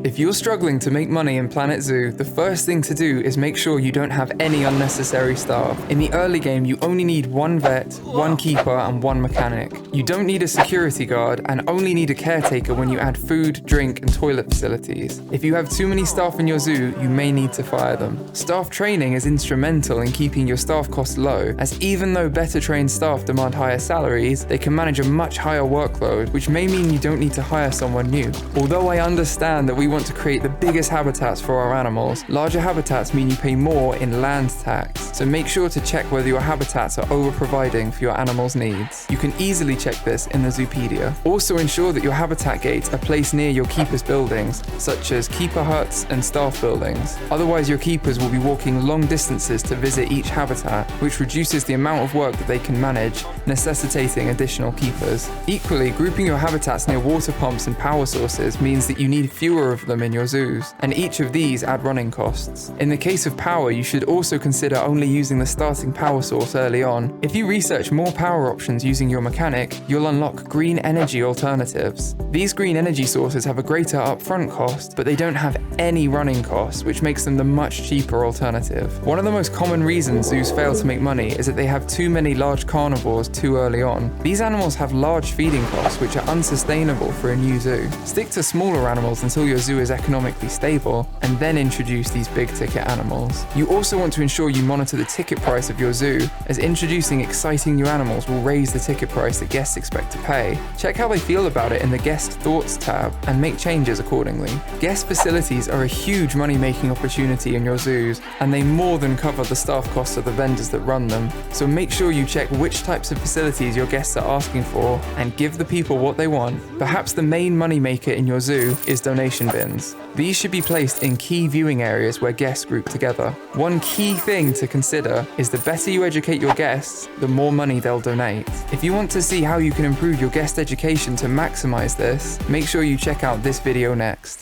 If you're struggling to make money in Planet Zoo, the first thing to do is make sure you don't have any unnecessary staff. In the early game, you only need one vet, one keeper, and one mechanic. You don't need a security guard and only need a caretaker when you add food, drink, and toilet facilities. If you have too many staff in your zoo, you may need to fire them. Staff training is instrumental in keeping your staff costs low, as even though better trained staff demand higher salaries, they can manage a much higher workload, which may mean you don't need to hire someone new. Although I understand that we want to create the biggest habitats for our animals, larger habitats mean you pay more in land tax, so make sure to check whether your habitats are over-providing for your animals' needs. You can easily check this in the Zoopedia. Also ensure that your habitat gates are placed near your keepers' buildings, such as keeper huts and staff buildings. Otherwise your keepers will be walking long distances to visit each habitat, which reduces the amount of work that they can manage, necessitating additional keepers. Equally, grouping your habitats near water pumps and power sources means that you need fewer of them in your zoos, and each of these add running costs. In the case of power, you should also consider only using the starting power source early on. If you research more power options using your mechanic, you'll unlock green energy alternatives. These green energy sources have a greater upfront cost, but they don't have any running costs, which makes them the much cheaper alternative. One of the most common reasons zoos fail to make money is that they have too many large carnivores too early on. These animals have large feeding costs, which are unsustainable for a new zoo. Stick to smaller animals until your zoo is economically stable, and then introduce these big ticket animals. You also want to ensure you monitor the ticket price of your zoo, as introducing exciting new animals will raise the ticket price that guests expect to pay. Check how they feel about it in the Guest Thoughts tab, and make changes accordingly. Guest facilities are a huge money-making opportunity in your zoos, and they more than cover the staff costs of the vendors that run them. So make sure you check which types of facilities your guests are asking for, and give the people what they want. Perhaps the main money-maker in your zoo is donation bins. These should be placed in key viewing areas where guests group together. One key thing to consider is the better you educate your guests, the more money they'll donate. If you want to see how you can improve your guest education to maximize this, make sure you check out this video next.